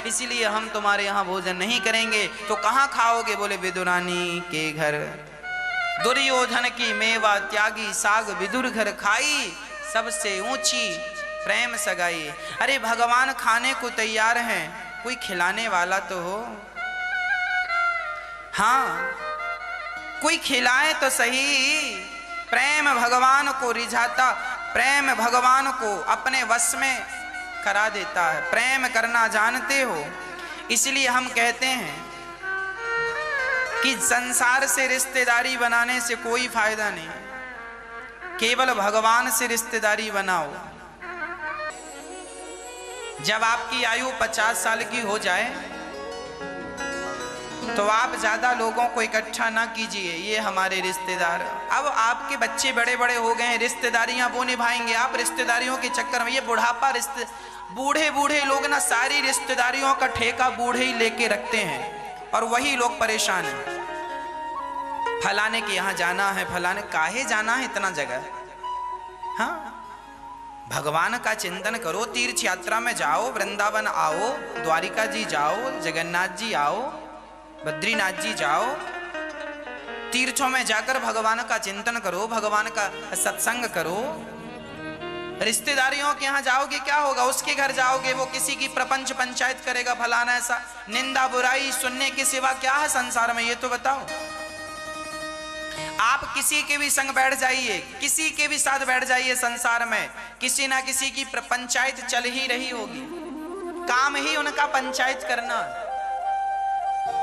इसीलिए हम तुम्हारे यहाँ भोजन नहीं करेंगे। तो कहाँ खाओगे? बोले विदुरानी के घर। दुर्योधन की मेवा त्यागी साग विदुर घर खाई, सबसे ऊंची प्रेम सगाई। अरे भगवान खाने को तैयार हैं, कोई खिलाने वाला तो हो। हाँ, कोई खिलाए तो सही। प्रेम भगवान को रिझाता, प्रेम भगवान को अपने वश में करा देता है। प्रेम करना जानते हो, इसलिए हम कहते हैं कि संसार से रिश्तेदारी बनाने से कोई फायदा नहीं, केवल भगवान से रिश्तेदारी बनाओ। जब आपकी आयु 50 साल की हो जाए तो आप ज्यादा लोगों को इकट्ठा ना कीजिए, ये हमारे रिश्तेदार। अब आपके बच्चे बड़े बड़े हो गए हैं, रिश्तेदारियां वो निभाएंगे, आप रिश्तेदारियों के चक्कर में। ये बुढ़ापा बूढ़े बूढ़े लोग ना सारी रिश्तेदारियों का ठेका बूढ़े ही लेके रखते हैं और वही लोग परेशान हैं। फलाने के यहाँ जाना है, फलाने काहे जाना है इतना जगह। हाँ, भगवान का चिंतन करो, तीर्थ यात्रा में जाओ, वृंदावन आओ, द्वारिका जी जाओ, जगन्नाथ जी आओ, बद्रीनाथ जी जाओ। तीर्थों में जाकर भगवान का चिंतन करो, भगवान का सत्संग करो। रिश्तेदारियों के यहाँ जाओगे क्या होगा? उसके घर जाओगे, वो किसी की प्रपंच पंचायत करेगा, फलाना ऐसा। निंदा बुराई सुनने के सिवा क्या है संसार में, ये तो बताओ। आप किसी के भी संग बैठ जाइए, किसी के भी साथ बैठ जाइए, संसार में किसी ना किसी की पंचायत चल ही रही होगी। काम ही उनका पंचायत करना।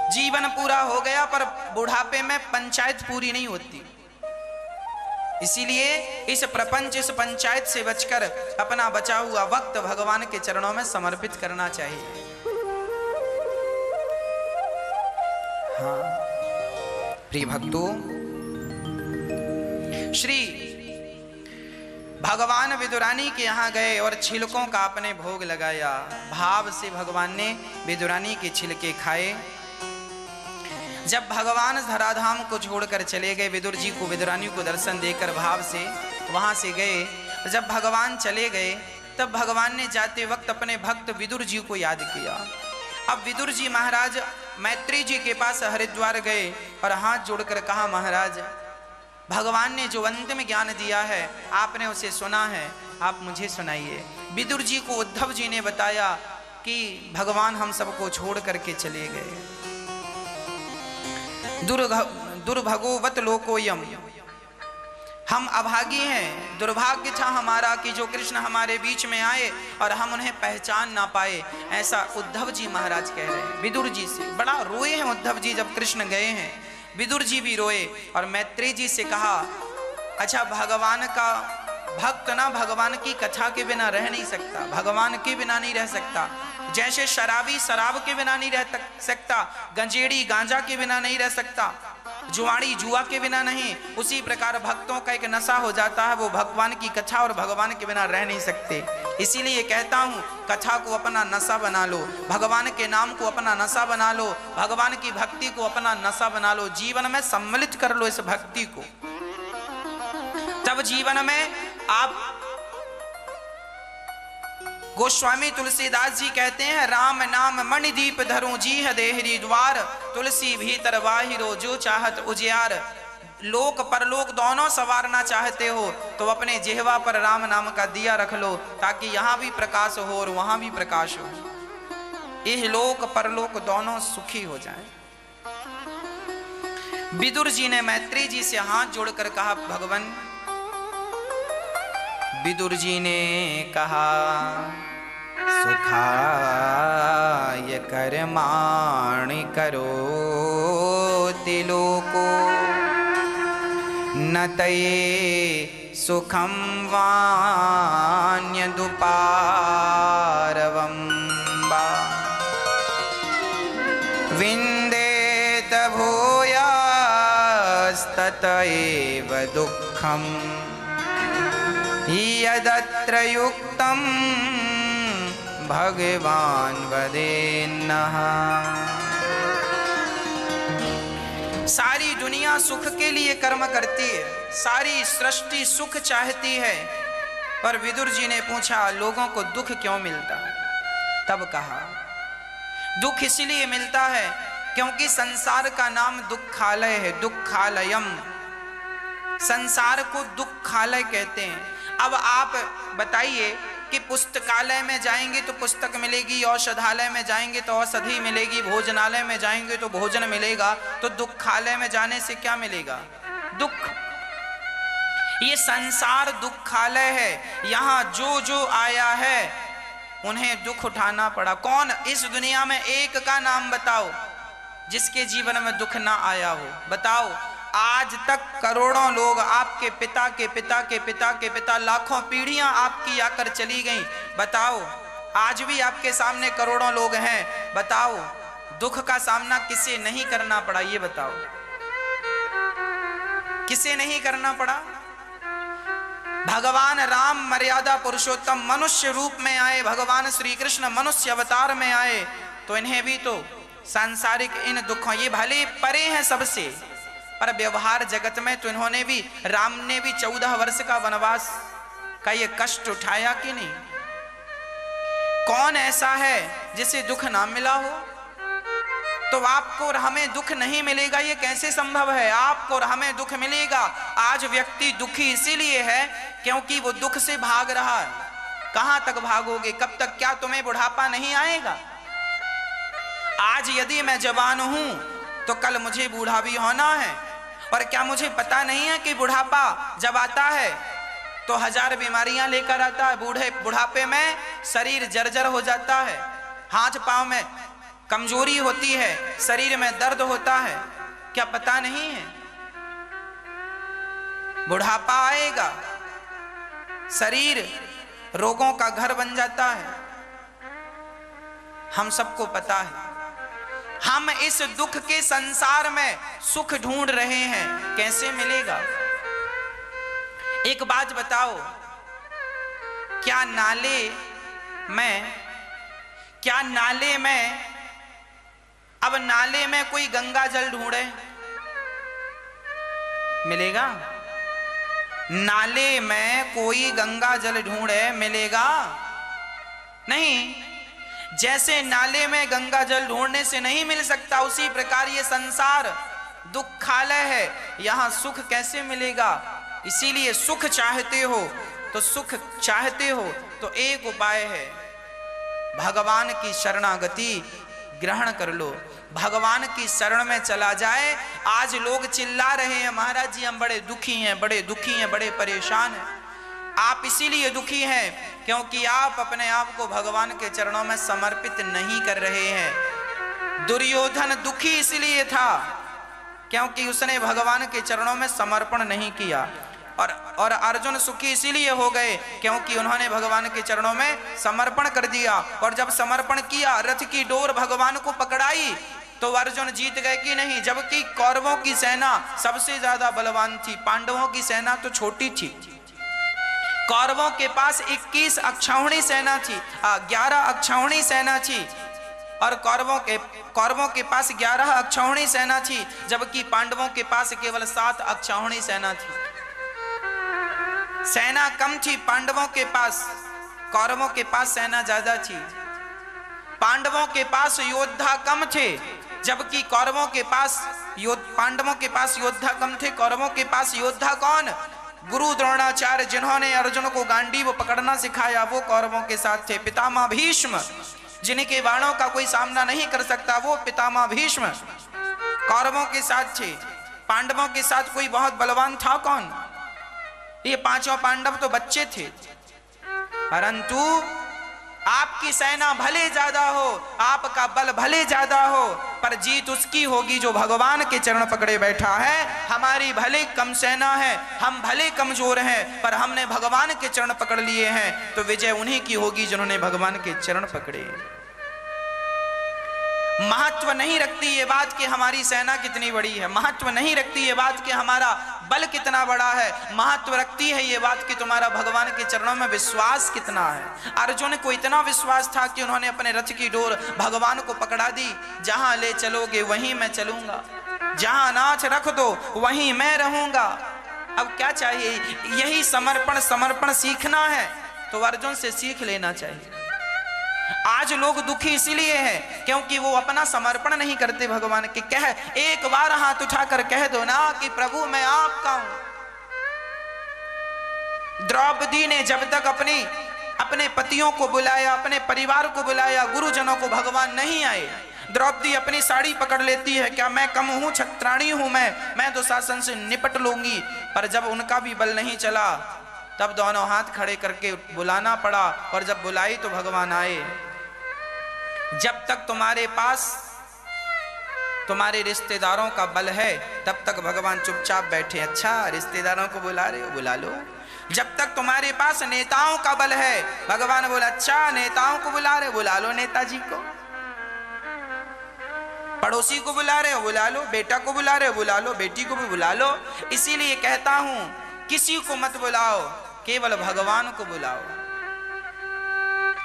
जीवन पूरा हो गया पर बुढ़ापे में पंचायत पूरी नहीं होती। इसीलिए इस प्रपंच, इस पंचायत से बचकर अपना बचा हुआ वक्त भगवान के चरणों में समर्पित करना चाहिए। हाँ प्रिय भक्तों, श्री भगवान विदुरानी के यहाँ गए और छिलकों का अपने भोग लगाया। भाव से भगवान ने विदुरानी के छिलके खाए। जब भगवान धराधाम को छोड़कर चले गए, विदुर जी को, विदुरानी को दर्शन देकर भाव से वहां से गए। जब भगवान चले गए तब भगवान ने जाते वक्त अपने भक्त विदुर जी को याद किया। अब विदुर जी महाराज मैत्री जी के पास हरिद्वार गए और हाथ जोड़कर कहा, महाराज भगवान ने जो अंतिम ज्ञान दिया है आपने उसे सुना है, आप मुझे सुनाइए। विदुर जी को उद्धव जी ने बताया कि भगवान हम सबको छोड़ करके चले गए। दुर्भगोवत लोकोयम, हम अभागी हैं, दुर्भाग्य था हमारा कि जो कृष्ण हमारे बीच में आए और हम उन्हें पहचान ना पाए। ऐसा उद्धव जी महाराज कह रहे हैं विदुर जी से। बड़ा रोए हैं उद्धव जी जब कृष्ण गए हैं। विदुर जी भी रोए और मैत्री जी से कहा, अच्छा भगवान का भक्त ना भगवान की कथा के बिना रह नहीं सकता, भगवान के बिना नहीं रह सकता। जैसे शराबी शराब के बिना नहीं रह सकता, गंजेड़ी गांजा के बिना नहीं रह सकता, जुआड़ी जुआ के बिना नहीं, उसी प्रकार भक्तों का एक नशा हो जाता है, वो भगवान की कथा और भगवान के बिना रह नहीं सकते। इसीलिए कहता हूँ कथा को अपना नशा बना लो, भगवान के नाम को अपना नशा बना लो, भगवान की भक्ति को अपना नशा बना लो, जीवन में सम्मिलित कर लो इस भक्ति को। तब जीवन में आप, गोस्वामी तुलसीदास जी कहते हैं, राम नाम मणिदीप धरूं जी है देहरी द्वार, तुलसी भीतर बाहिरो जो चाहत उजियार। लोक परलोक दोनों संवारना चाहते हो तो अपने जिह्वा पर राम नाम का दिया रख लो, ताकि यहाँ भी प्रकाश हो और वहां भी प्रकाश हो, यह लोक परलोक दोनों सुखी हो जाएं। विदुर जी ने मैत्री जी से हाथ जोड़कर कहा, भगवान। विदुर जी ने कहा, सुखाय कर्माणि करो तिलोको, न तये सुखम वान्यदुपारवं वा, विन्देत भूयस्तत एव दुःखम् यदत्र युक्तं भगवान वदेन्नः। सारी दुनिया सुख के लिए कर्म करती है, सारी सृष्टि सुख चाहती है, पर विदुर जी ने पूछा लोगों को दुख क्यों मिलता? तब कहा दुख इसलिए मिलता है क्योंकि संसार का नाम दुखालय है, दुखालयम। संसार को दुखालय कहते हैं। अब आप बताइए कि पुस्तकालय में जाएंगे तो पुस्तक मिलेगी, औषधालय में जाएंगे तो औषधि मिलेगी, भोजनालय में जाएंगे तो भोजन मिलेगा, तो दुखालय में जाने से क्या मिलेगा? दुख। ये संसार दुखालय है। यहाँ जो जो आया है उन्हें दुख उठाना पड़ा। कौन इस दुनिया में एक का नाम बताओ जिसके जीवन में दुख ना आया हो? बताओ। आज तक करोड़ों लोग, आपके पिता के पिता के पिता के पिता, लाखों पीढ़ियां आपकी आकर चली गईं। बताओ, आज भी आपके सामने करोड़ों लोग हैं। बताओ, दुख का सामना किसे नहीं करना पड़ा? ये बताओ, किसे नहीं करना पड़ा? भगवान राम मर्यादा पुरुषोत्तम मनुष्य रूप में आए, भगवान श्री कृष्ण मनुष्य अवतार में आए, तो इन्हें भी तो सांसारिक इन दुखों, ये भले परे हैं सबसे, पर व्यवहार जगत में तो इन्होंने भी, राम ने भी 14 वर्ष का वनवास का ये कष्ट उठाया कि नहीं? कौन ऐसा है जिसे दुख ना मिला हो? तो आपको और हमें दुख नहीं मिलेगा, ये कैसे संभव है? आपको और हमें दुख मिलेगा। आज व्यक्ति दुखी इसीलिए है क्योंकि वो दुख से भाग रहा है। कहां तक भागोगे? कब तक? क्या तुम्हें बुढ़ापा नहीं आएगा? आज यदि मैं जवान हूं तो कल मुझे बूढ़ा भी होना है। और क्या मुझे पता नहीं है कि बुढ़ापा जब आता है तो 1000 बीमारियां लेकर आता है? बुढ़ापे में शरीर जर्जर हो जाता है, हाथ पांव में कमजोरी होती है, शरीर में दर्द होता है। क्या पता नहीं है? बुढ़ापा आएगा, शरीर रोगों का घर बन जाता है। हम सबको पता है। हम इस दुख के संसार में सुख ढूंढ रहे हैं, कैसे मिलेगा? एक बात बताओ, क्या नाले में अब नाले में कोई गंगा जल ढूंढे मिलेगा? नाले में कोई गंगा जल ढूंढे मिलेगा नहीं। जैसे नाले में गंगा जल ढूंढने से नहीं मिल सकता, उसी प्रकार ये संसार दुखालय है, यहां सुख कैसे मिलेगा? इसीलिए सुख चाहते हो तो एक उपाय है, भगवान की शरणागति ग्रहण कर लो। भगवान की शरण में चला जाए। आज लोग चिल्ला रहे हैं, महाराज जी हम बड़े दुखी हैं, बड़े दुखी हैं, बड़े परेशान हैं। आप इसीलिए दुखी हैं क्योंकि आप अपने आप को भगवान के चरणों में समर्पित नहीं कर रहे हैं। दुर्योधन दुखी इसलिए था क्योंकि उसने भगवान के चरणों में समर्पण नहीं किया, और अर्जुन सुखी इसीलिए हो गए क्योंकि उन्होंने भगवान के चरणों में समर्पण कर दिया। और जब समर्पण किया, रथ की डोर भगवान को पकड़ाई, तो अर्जुन जीत गए कि नहीं? जबकि कौरवों की सेना सबसे ज्यादा बलवान थी, पांडवों की सेना तो छोटी थी। कौरवों के पास 21 अक्षौहिणी सेना थी, 11 अक्षौहिणी सेना थी, और कौरवों के पास 11 अक्षौहिणी सेना थी, जबकि पांडवों के पास केवल 7 अक्षौहिणी सेना थी। सेना कम थी पांडवों के पास, कौरवों के पास सेना ज्यादा थी। पांडवों के पास योद्धा कम थे, जबकि पांडवों के पास योद्धा कम थे। कौरवों के पास योद्धा कौन? गुरु द्रोणाचार्य, जिन्होंने अर्जुन को गांडीव पकड़ना सिखाया, वो कौरवों के साथ थे। पितामह भीष्म, जिनके बाणों का कोई सामना नहीं कर सकता, वो पितामह भीष्म कौरवों के साथ थे। पांडवों के साथ कोई बहुत बलवान था कौन? ये 5 पांडव तो बच्चे थे। परंतु आपकी सेना भले ज्यादा हो, आपका बल भले ज्यादा हो, पर जीत उसकी होगी जो भगवान के चरण पकड़े बैठा है। हमारी भले कम सेना है, हम भले कमजोर हैं, पर हमने भगवान के चरण पकड़ लिए हैं, तो विजय उन्हीं की होगी जिन्होंने भगवान के चरण पकड़े। महत्व नहीं रखती ये बात कि हमारी सेना कितनी बड़ी है, महत्व नहीं रखती ये बात कि हमारा बल कितना बड़ा है, महत्व रखती है ये बात कि तुम्हारा भगवान के चरणों में विश्वास कितना है। अर्जुन को इतना विश्वास था कि उन्होंने अपने रथ की डोर भगवान को पकड़ा दी। जहां ले चलोगे वहीं मैं चलूंगा, जहां नाच रख दो वहीं मैं रहूंगा। अब क्या चाहिए? यही समर्पण सीखना है तो अर्जुन से सीख लेना चाहिए। आज लोग दुखी इसलिए है क्योंकि वो अपना समर्पण नहीं करते भगवान के। कह एक बार हाथ उठाकर कह दो ना कि प्रभु मैं आपका हूं। द्रौपदी ने जब तक अपने पतियों को बुलाया, अपने परिवार को बुलाया, गुरुजनों को भगवान नहीं आए। द्रौपदी अपनी साड़ी पकड़ लेती है, क्या मैं कम हूं, छत्राणी हूं मैं दुशासन से निपट लूंगी। पर जब उनका भी बल नहीं चला तब दोनों हाथ खड़े करके बुलाना पड़ा, और जब बुलाई तो भगवान आए। जब तक तुम्हारे पास तुम्हारे रिश्तेदारों का बल है तब तक भगवान चुपचाप बैठे। अच्छा रिश्तेदारों को बुला रहे हो, बुला लो। जब तक तुम्हारे पास नेताओं का बल है, भगवान बोला अच्छा नेताओं को बुला रहे हो, बुला लो नेताजी को। पड़ोसी को बुला रहे हो, बुला लो। बेटा को बुला रहे हो, बुला लो। बेटी को भी बुला लो। इसीलिए कहता हूं किसी को मत बुलाओ, केवल भगवान को बुलाओ।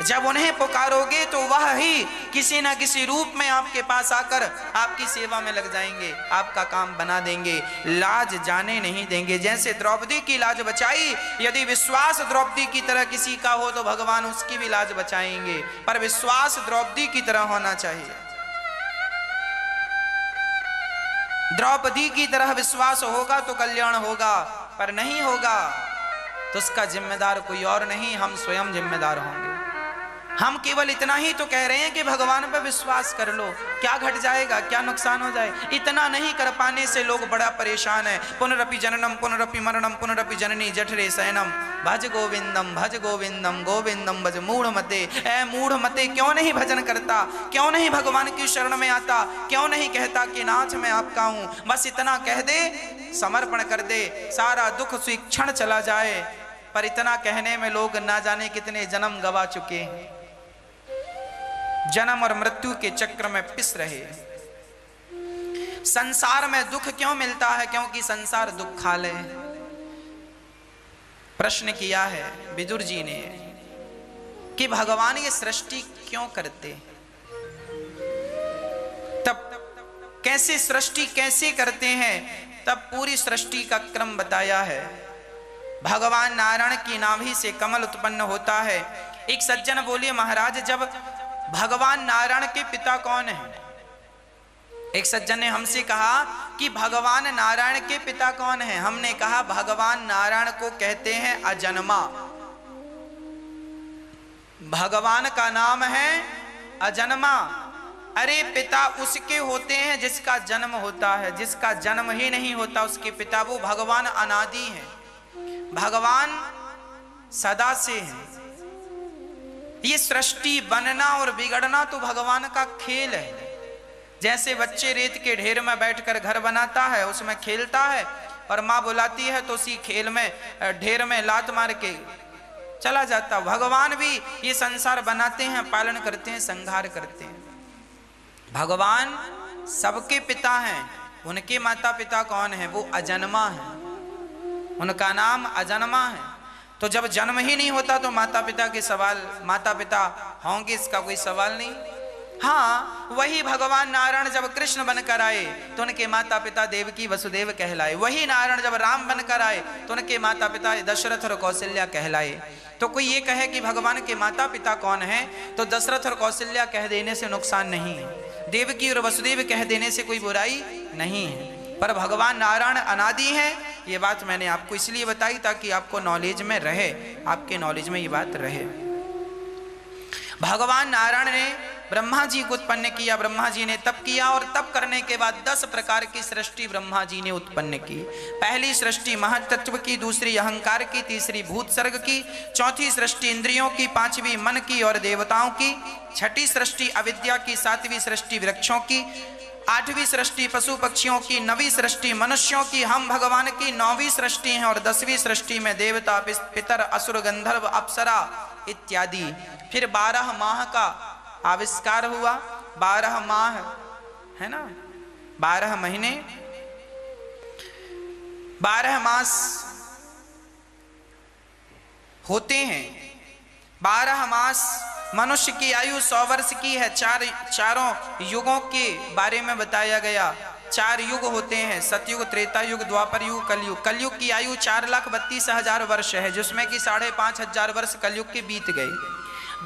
जब उन्हें पुकारोगे तो वह ही किसी ना किसी रूप में आपके पास आकर आपकी सेवा में लग जाएंगे, आपका काम बना देंगे, लाज जाने नहीं देंगे। जैसे द्रौपदी की लाज बचाई, यदि विश्वास द्रौपदी की तरह किसी का हो तो भगवान उसकी भी लाज बचाएंगे, पर विश्वास द्रौपदी की तरह होना चाहिए। द्रौपदी की तरह विश्वास होगा तो कल्याण होगा, पर नहीं होगा तो उसका जिम्मेदार कोई और नहीं, हम स्वयं जिम्मेदार होंगे। हम केवल इतना ही तो कह रहे हैं कि भगवान पर विश्वास कर लो, क्या घट जाएगा, क्या नुकसान हो जाए। इतना नहीं कर पाने से लोग बड़ा परेशान है। पुनरपि जननम पुनरपि मरणम पुनरपि जननी जठरे शयनम भज गोविंदम गोविंदम भज मूढ़ मते। ऐ मूढ़ मते, क्यों नहीं भजन करता, क्यों नहीं भगवान की शरण में आता, क्यों नहीं कहता कि नाथ मैं आपका हूं। बस इतना कह दे, समर्पण कर दे, सारा दुख क्षण चला जाए। पर इतना कहने में लोग ना जाने कितने जन्म गवा चुके हैं, जन्म और मृत्यु के चक्र में पिस रहे। संसार में दुख क्यों मिलता है, क्योंकि संसार दुखालय है। प्रश्न किया है विदुर जी ने कि भगवान ये सृष्टि क्यों करते, तब कैसे सृष्टि कैसे करते हैं, तब पूरी सृष्टि का क्रम बताया है। भगवान नारायण की नाभि से कमल उत्पन्न होता है। एक सज्जन बोले महाराज जब भगवान नारायण के पिता कौन है? एक सज्जन ने हमसे कहा कि भगवान नारायण के पिता कौन है? हमने कहा भगवान नारायण को कहते हैं अजन्मा। भगवान का नाम है अजन्मा। अरे पिता उसके होते हैं जिसका जन्म होता है, जिसका जन्म ही नहीं होता उसके पिता, वो भगवान अनादि है। भगवान सदा से है। ये सृष्टि बनना और बिगड़ना तो भगवान का खेल है। जैसे बच्चे रेत के ढेर में बैठकर घर बनाता है, उसमें खेलता है, और माँ बुलाती है तो उसी खेल में ढेर में लात मार के चला जाता। भगवान भी ये संसार बनाते हैं, पालन करते हैं, संहार करते हैं। भगवान सबके पिता हैं। उनके माता पिता कौन है? वो अजन्मा है, उनका नाम अजन्मा है। तो जब जन्म ही नहीं होता तो माता पिता के सवाल, माता पिता होंगे इसका कोई सवाल नहीं। हाँ, वही भगवान नारायण जब कृष्ण बनकर आए तो उनके माता पिता देवकी वसुदेव कहलाए। वही नारायण जब राम बनकर आए तो उनके माता पिता दशरथ और कौशल्या कहलाए। तो कोई ये कहे कि भगवान के माता पिता कौन है, तो दशरथ और कौशल्या कह देने से नुकसान नहीं है, देवकी और वसुदेव कह देने से कोई बुराई नहीं है। पर भगवान नारायण अनादि है, ये बात मैंने आपको इसलिए बताई ताकि आपको नॉलेज में रहे, आपके नॉलेज में ये बात रहे। भगवान नारायण ने ब्रह्मा जी को उत्पन्न किया। ब्रह्मा जी ने तप किया और तप करने के बाद 10 प्रकार की सृष्टि ब्रह्मा जी ने उत्पन्न की। पहली सृष्टि महत्त्व की, दूसरी अहंकार की, तीसरी भूत सर्ग की, चौथी सृष्टि इंद्रियों की, पांचवी मन की और देवताओं की, छठी सृष्टि अविद्या की, सातवीं सृष्टि वृक्षों की, आठवीं सृष्टि पशु पक्षियों की, नवीं सृष्टि मनुष्यों की, हम भगवान की 9वीं सृष्टि है, और 10वीं सृष्टि में देवता पितर असुर गंधर्व अप्सरा इत्यादि। फिर 12 माह का आविष्कार हुआ। 12 माह है ना, 12 महीने, 12 मास होते हैं। 12 मास मनुष्य की आयु 100 वर्ष की है। चारों युगों के बारे में बताया गया। 4 युग होते हैं, सतयुग, त्रेता युग, द्वापर युग, कलयुग। कलयुग की आयु 4,32,000 वर्ष है, जिसमें कि 5,500 वर्ष कलयुग के बीत गए।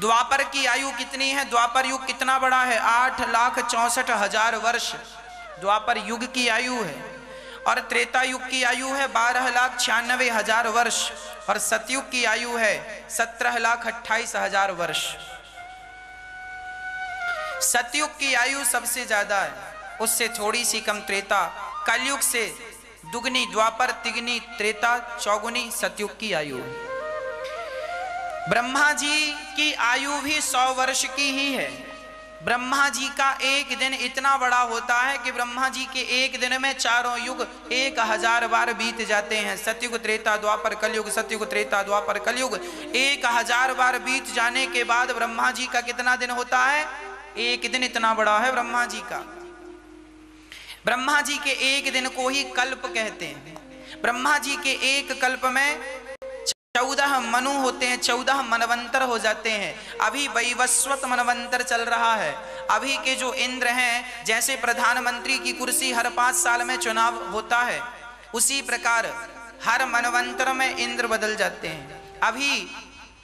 द्वापर की आयु कितनी है? द्वापर युग कितना बड़ा है? 8,64,000 वर्ष द्वापर युग की आयु है। और त्रेता युग की आयु है 12,96,000 वर्ष। और सतयुग की आयु है 17,28,000 वर्ष। सतयुग की आयु सबसे ज्यादा है, उससे थोड़ी सी कम त्रेता। कलयुग से दुगनी द्वापर, तिगनी त्रेता, चौगुनी सतयुग की आयु है। ब्रह्मा जी की आयु भी 100 वर्ष की ही है। ब्रह्मा जी का एक दिन इतना बड़ा होता है कि ब्रह्मा जी के एक दिन में चारों युग 1000 बार बीत जाते हैं। सतयुग, त्रेता, द्वापर, कलयुग, सतयुग, त्रेता, द्वापर, कलयुग 1000 बार बीत जाने के बाद ब्रह्मा जी का कितना दिन होता है? एक दिन इतना बड़ा है ब्रह्मा जी का। ब्रह्मा जी के एक दिन को ही कल्प कहते हैं। ब्रह्मा जी के एक कल्प में 14 मनु होते हैं, 14 मनवंतर हो जाते हैं। अभी वैवस्वत मनवंतर चल रहा है। अभी के जो इंद्र हैं, जैसे प्रधानमंत्री की कुर्सी हर 5 साल में चुनाव होता है, उसी प्रकार हर मनवंतर में इंद्र बदल जाते हैं। अभी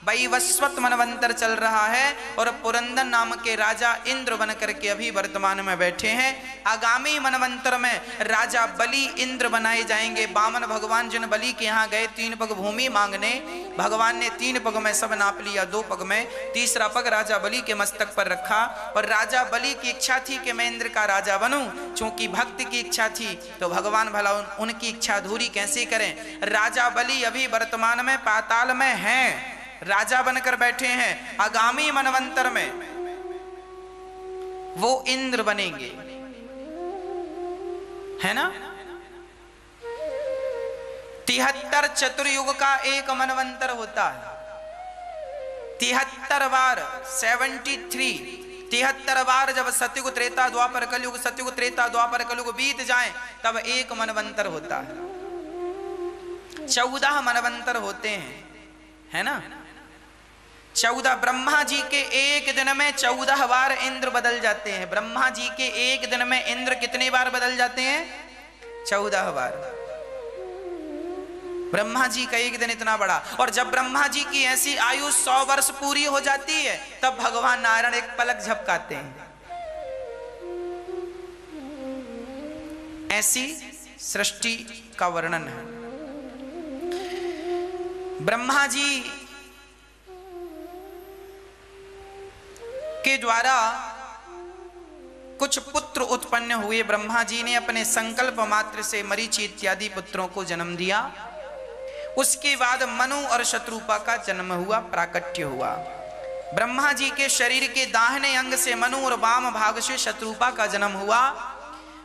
वैवस्वत मनवंतर चल रहा है और पुरंदर नाम के राजा इंद्र बन करके अभी वर्तमान में बैठे हैं। आगामी मनवंतर में राजा बलि इंद्र बनाए जाएंगे। वामन भगवान जिन बलि के यहाँ गए 3 पग भूमि मांगने, भगवान ने 3 पग में सब नाप लिया, 2 पग में, तीसरा पग राजा बलि के मस्तक पर रखा। और राजा बलि की इच्छा थी कि मैं इंद्र का राजा बनूं। चूंकि भक्त की इच्छा थी तो भगवान भला उनकी इच्छा अधूरी कैसे करें। राजा बलि अभी वर्तमान में पाताल में हैं, राजा बनकर बैठे हैं। आगामी मनवंतर में वो इंद्र बनेंगे, है ना। 73 चतुर्युग का एक मनवंतर होता है। 73 बार 73 बार जब सतयुग, त्रेता, द्वापर, कलयुग, सतयुग, त्रेता, द्वापर, कलयुग बीत जाएं तब एक मनवंतर होता है। 14 मनवंतर होते हैं, है ना। 14 ब्रह्मा जी के एक दिन में 14 बार इंद्र बदल जाते हैं। ब्रह्मा जी के एक दिन में इंद्र कितनी बार बदल जाते हैं? 14 बार। ब्रह्मा जी का एक दिन इतना बड़ा। और जब ब्रह्मा जी की ऐसी आयु 100 वर्ष पूरी हो जाती है तब भगवान नारायण एक पलक झपकाते हैं। ऐसी सृष्टि का वर्णन है। ब्रह्मा जी के द्वारा कुछ पुत्र उत्पन्न हुए। ब्रह्मा जी ने अपने संकल्प मात्र से मरीचि इत्यादि पुत्रों को जन्म दिया। उसके बाद मनु और शत्रुपा का जन्म हुआ, प्राकट्य हुआ। ब्रह्मा जी के शरीर के दाहिने अंग से मनु और वाम भाग से शत्रुपा का जन्म हुआ।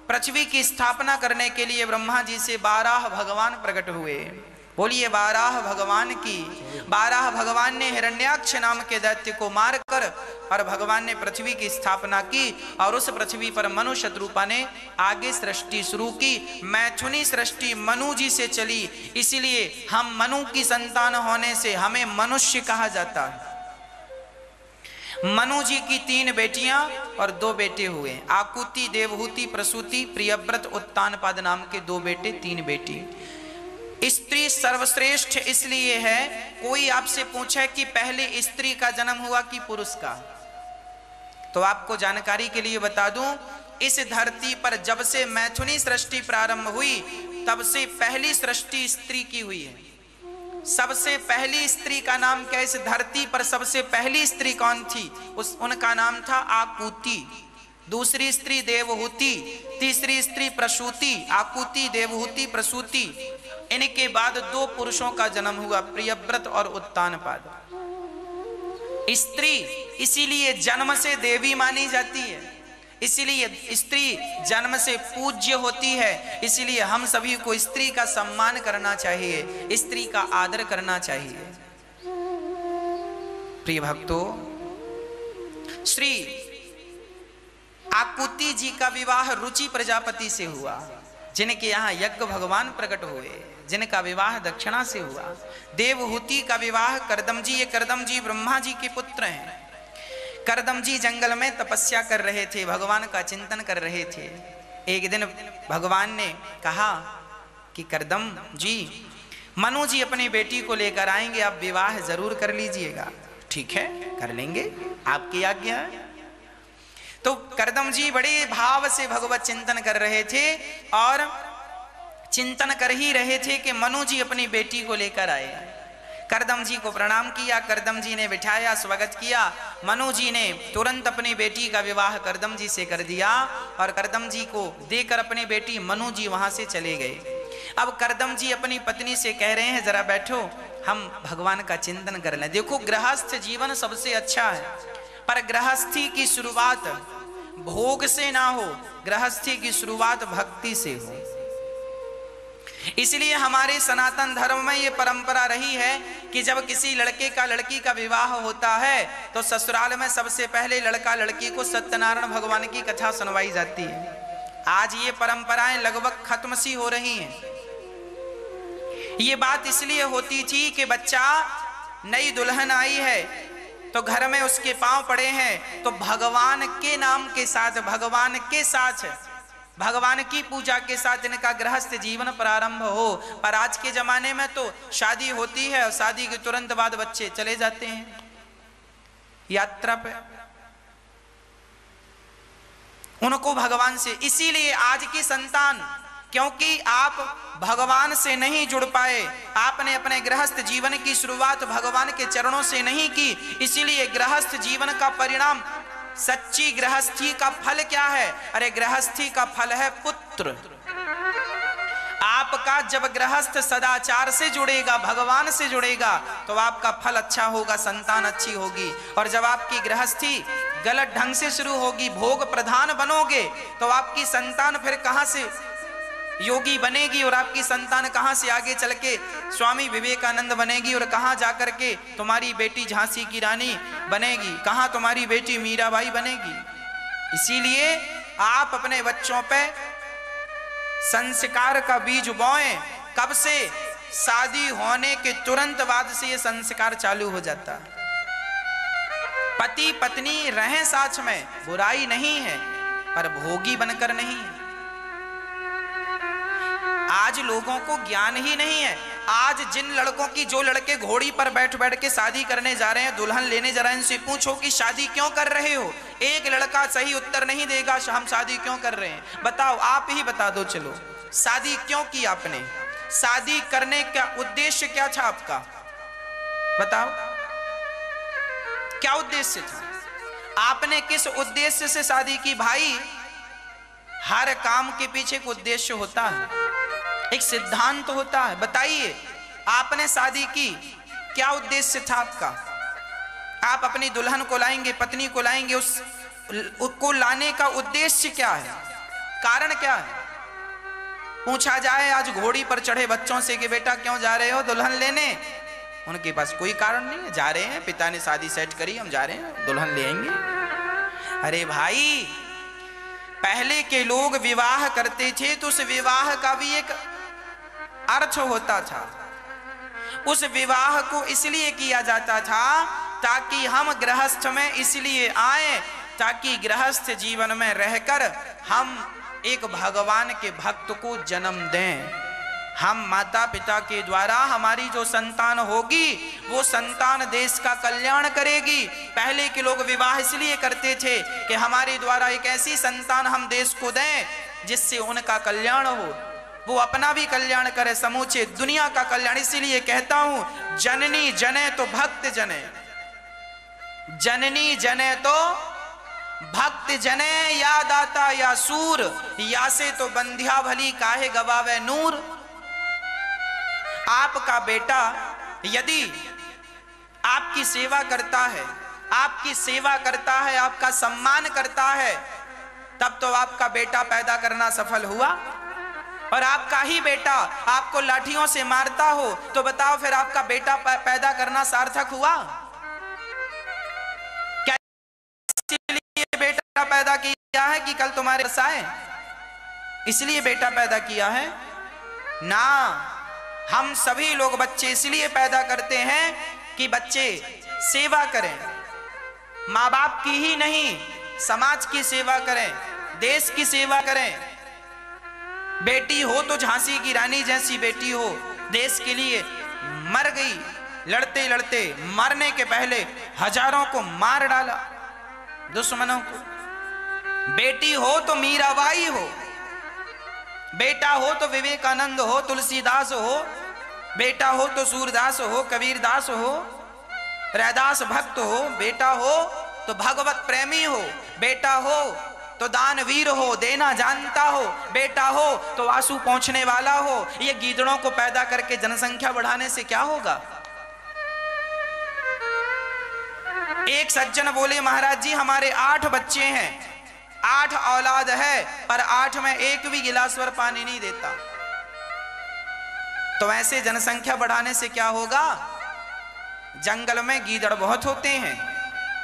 पृथ्वी की स्थापना करने के लिए ब्रह्मा जी से 12 भगवान प्रकट हुए। बोलिए 12 भगवान की। 12 भगवान ने हिरण्याक्ष नाम के दैत्य को मारकर और भगवान ने पृथ्वी की स्थापना की। और उस पृथ्वी पर मनु शत्रुपा ने आगे सृष्टि शुरू की। मैथुनी सृष्टि मनु जी से चली, इसलिए हम मनु की संतान होने से हमें मनुष्य कहा जाता है। मनु जी की 3 बेटियां और 2 बेटे हुए। आकुति, देवहूति, प्रसूति, प्रियव्रत, उत्तानपाद नाम के 2 बेटे, 3 बेटी। स्त्री सर्वश्रेष्ठ इसलिए है, कोई आपसे पूछे कि पहले स्त्री का जन्म हुआ कि पुरुष का, तो आपको जानकारी के लिए बता दूं, इस धरती पर जब से मैथुनी सृष्टि प्रारंभ हुई तब से पहली सृष्टि स्त्री की हुई है। सबसे पहली स्त्री का नाम क्या? इस धरती पर सबसे पहली स्त्री कौन थी? उनका नाम था आकुति। दूसरी स्त्री देवहूति, तीसरी स्त्री प्रसूति। आकुति, देवहूति, प्रसूति। इनके बाद 2 पुरुषों का जन्म हुआ, प्रियव्रत और उत्तानपाद। स्त्री इसीलिए जन्म से देवी मानी जाती है, इसीलिए स्त्री जन्म से पूज्य होती है। इसीलिए हम सभी को स्त्री का सम्मान करना चाहिए, स्त्री का आदर करना चाहिए। प्रिय भक्तों, श्री आकुति जी का विवाह रुचि प्रजापति से हुआ, जिनके यहाँ यज्ञ भगवान प्रकट हुए, जिनका विवाह दक्षिणा से हुआ। देवहूति का विवाह करदम जी, ये करदम जी ब्रह्मा जी के पुत्र हैं। करदम जी जंगल में तपस्या कर रहे थे, भगवान का चिंतन कर रहे थे। एक दिन भगवान ने कहा कि करदम जी, मनु जी अपनी बेटी को लेकर आएंगे, आप विवाह जरूर कर लीजिएगा। ठीक है कर लेंगे, आपकी आज्ञा है। तो करदम जी बड़े भाव से भगवत चिंतन कर रहे थे और चिंतन कर ही रहे थे कि मनु जी अपनी बेटी को लेकर आए। करदम जी को प्रणाम किया, करदम जी ने बिठाया, स्वागत किया। मनु जी ने तुरंत अपनी बेटी का विवाह करदम जी से कर दिया और करदम जी को देकर अपनी बेटी मनु जी वहां से चले गए। अब करदम जी अपनी पत्नी से कह रहे हैं जरा बैठो, हम भगवान का चिंतन कर लें। देखो गृहस्थ जीवन सबसे अच्छा है, पर गृहस्थी की शुरुआत भोग से ना हो, गृहस्थी की शुरुआत भक्ति से हो। इसलिए हमारे सनातन धर्म में ये परंपरा रही है कि जब किसी लड़के का लड़की का विवाह होता है तो ससुराल में सबसे पहले लड़का लड़की को सत्यनारायण भगवान की कथा सुनवाई जाती है। आज ये परंपराएं लगभग खत्म सी हो रही हैं। ये बात इसलिए होती थी कि बच्चा नई दुल्हन आई है तो घर में उसके पांव पड़े हैं तो भगवान के नाम के साथ, भगवान के साथ, भगवान की पूजा के साथ इनका गृहस्थ जीवन प्रारंभ हो। पर आज के जमाने में तो शादी होती है और शादी के तुरंत बाद बच्चे चले जाते हैं यात्रा पे, उनको भगवान से। इसीलिए आज की संतान, क्योंकि आप भगवान से नहीं जुड़ पाए, आपने अपने गृहस्थ जीवन की शुरुआत भगवान के चरणों से नहीं की, इसीलिए गृहस्थ जीवन का परिणाम, सच्ची गृहस्थी का फल क्या है? अरे गृहस्थी का फल है पुत्र। आपका जब गृहस्थ सदाचार से जुड़ेगा, भगवान से जुड़ेगा, तो आपका फल अच्छा होगा, संतान अच्छी होगी। और जब आपकी गृहस्थी गलत ढंग से शुरू होगी, भोग प्रधान बनोगे, तो आपकी संतान फिर कहां से योगी बनेगी और आपकी संतान कहां से आगे चल के स्वामी विवेकानंद बनेगी और कहां जाकर के तुम्हारी बेटी झांसी की रानी बनेगी, कहां तुम्हारी बेटी मीराबाई बनेगी। इसीलिए आप अपने बच्चों पे संस्कार का बीज बोएं। कब से? शादी होने के तुरंत बाद से ये संस्कार चालू हो जाता है। पति पत्नी रहें साथ में, बुराई नहीं है, पर भोगी बनकर नहीं। आज लोगों को ज्ञान ही नहीं है। आज जिन लड़कों की, जो लड़के घोड़ी पर बैठ बैठ के शादी करने जा रहे हैं, दुल्हन लेने जा रहे हैं, इनसे पूछो कि शादी क्यों कर रहे हो, एक लड़का सही उत्तर नहीं देगा हम शादी क्यों कर रहे हैं। बताओ, आप ही बता दो, चलो शादी क्यों की आपने? शादी करने का उद्देश्य क्या था आपका? बताओ क्या उद्देश्य था? आपने किस उद्देश्य से शादी की? भाई हर काम के पीछे एक उद्देश्य होता है, एक सिद्धांत होता है। बताइए, आपने शादी की, क्या उद्देश्य था आपका? आप अपनी दुल्हन को लाएंगे, पत्नी को लाएंगे, उसको लाने का उद्देश्य क्या है, कारण क्या है? पूछा जाए आज घोड़ी पर चढ़े बच्चों से कि बेटा क्यों जा रहे हो दुल्हन लेने, उनके पास कोई कारण नहीं है, जा रहे हैं, पिता ने शादी सेट करी, हम जा रहे हैं, दुल्हन ले आएंगे। अरे भाई, पहले के लोग विवाह करते थे तो उस विवाह का भी एक अर्थ होता था। उस विवाह को इसलिए किया जाता था ताकि हम गृहस्थ में इसलिए आए, ताकि गृहस्थ जीवन में रहकर हम एक भगवान के भक्त को जन्म दें। हम माता पिता के द्वारा हमारी जो संतान होगी वो संतान देश का कल्याण करेगी। पहले के लोग विवाह इसलिए करते थे कि हमारे द्वारा एक ऐसी संतान हम देश को दें जिससे उनका कल्याण हो, वो अपना भी कल्याण करे, समूचे दुनिया का कल्याण। इसीलिए कहता हूं, जननी जने तो भक्त जने, जननी जने तो भक्त जने, या दाता या सूर, या से तो बंध्या भली काहे गवावे नूर। आपका बेटा यदि आपकी सेवा करता है, आपकी सेवा करता है, आपका सम्मान करता है, तब तो आपका बेटा पैदा करना सफल हुआ। और आपका ही बेटा आपको लाठियों से मारता हो तो बताओ फिर आपका बेटा पैदा करना सार्थक हुआ? क्या इसलिए बेटा पैदा किया है कि कल तुम्हारे बरसाए, इसलिए बेटा पैदा किया है ना। हम सभी लोग बच्चे इसलिए पैदा करते हैं कि बच्चे सेवा करें, माँ बाप की ही नहीं, समाज की सेवा करें, देश की सेवा करें। बेटी हो तो झांसी की रानी जैसी बेटी हो, देश के लिए मर गई, लड़ते लड़ते मरने के पहले हजारों को मार डाला, दुश्मनों को। बेटी हो तो मीराबाई हो, बेटा हो तो विवेकानंद हो, तुलसीदास हो, बेटा हो तो सूरदास हो, कबीरदास हो, रैदास भक्त हो, बेटा हो तो भगवत प्रेमी हो, बेटा हो तो दानवीर हो, देना जानता हो, बेटा हो तो आंसू पहुंचने वाला हो। ये गीदड़ों को पैदा करके जनसंख्या बढ़ाने से क्या होगा? एक सज्जन बोले, महाराज जी हमारे 8 बच्चे हैं, 8 औलाद है, पर 8 में एक भी गिलास भर पानी नहीं देता। तो ऐसे जनसंख्या बढ़ाने से क्या होगा? जंगल में गीदड़ बहुत होते हैं,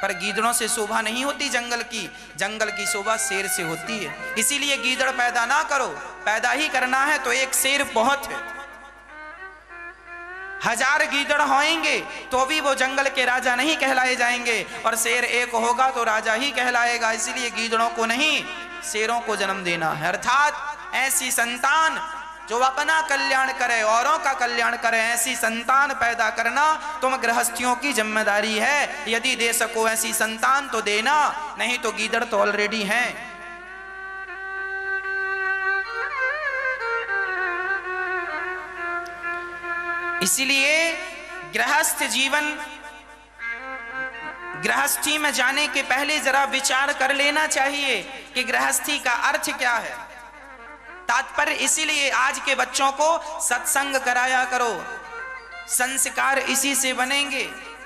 पर गीदड़ों से शोभा नहीं होती जंगल की। जंगल की शोभा शेर से होती है। इसीलिए गीदड़ पैदा ना करो, पैदा ही करना है तो एक शेर बहुत है। 1000 गीदड़ होंगे तो भी वो जंगल के राजा नहीं कहलाए जाएंगे, और शेर एक होगा तो राजा ही कहलाएगा। इसीलिए गीदड़ों को नहीं, शेरों को जन्म देना है। अर्थात ऐसी संतान जो अपना कल्याण करे, औरों का कल्याण करे, ऐसी संतान पैदा करना तुम गृहस्थियों की जिम्मेदारी है। यदि दे सको ऐसी संतान तो देना, नहीं तो गीदड़ तो ऑलरेडी हैं। इसलिए गृहस्थ जीवन, गृहस्थी में जाने के पहले जरा विचार कर लेना चाहिए कि गृहस्थी का अर्थ क्या है। तात्पर्य इसीलिए आज के बच्चों को सत्संग कराया करो, संस्कार इसी से बनेंगे।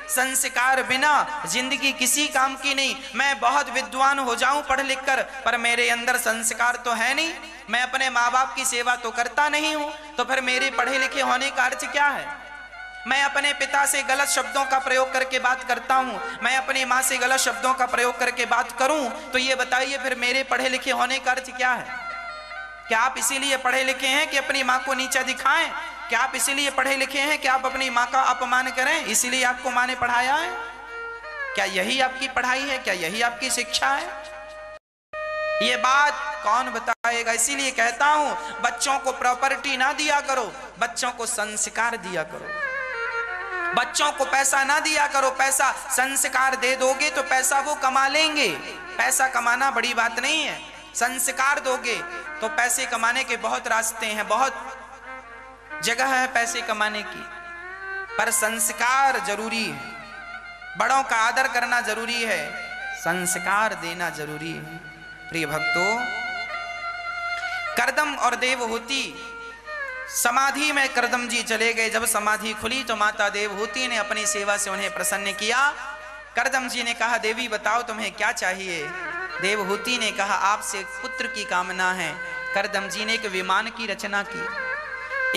संस्कार बिना जिंदगी किसी काम की नहीं। मैं बहुत विद्वान हो जाऊं पढ़ लिख कर, पर मेरे अंदर संस्कार तो है नहीं, मैं अपने माँ बाप की सेवा तो करता नहीं हूं, तो फिर मेरे पढ़े लिखे होने का अर्थ क्या है? मैं अपने पिता से गलत शब्दों का प्रयोग करके बात करता हूं, मैं अपनी माँ से गलत शब्दों का प्रयोग करके बात करूं, तो ये बताइए फिर मेरे पढ़े लिखे होने का अर्थ क्या है? क्या आप इसीलिए पढ़े लिखे हैं कि अपनी माँ को नीचा दिखाएं? क्या आप इसीलिए पढ़े लिखे हैं कि आप अपनी माँ का अपमान करें? इसीलिए आपको माँ ने पढ़ाया है? क्या यही आपकी पढ़ाई है? क्या यही आपकी शिक्षा है? ये बात कौन बताएगा? इसीलिए कहता हूं, बच्चों को प्रॉपर्टी ना दिया करो, बच्चों को संस्कार दिया करो। बच्चों को पैसा ना दिया करो, पैसा संस्कार दे दोगे तो पैसा वो कमा लेंगे। पैसा कमाना बड़ी बात नहीं है, संस्कार दोगे तो पैसे कमाने के बहुत रास्ते हैं, बहुत जगह है पैसे कमाने की, पर संस्कार जरूरी है। बड़ों का आदर करना जरूरी है, संस्कार देना जरूरी है। प्रिय भक्तों, करदम और देवहूति समाधि में करदम जी चले गए। जब समाधि खुली तो माता देवहूति ने अपनी सेवा से उन्हें प्रसन्न किया। करदम जी ने कहा, देवी बताओ तुम्हें क्या चाहिए? देवहूति ने कहा, आपसे पुत्र की कामना है। करदम जी ने एक विमान की रचना की।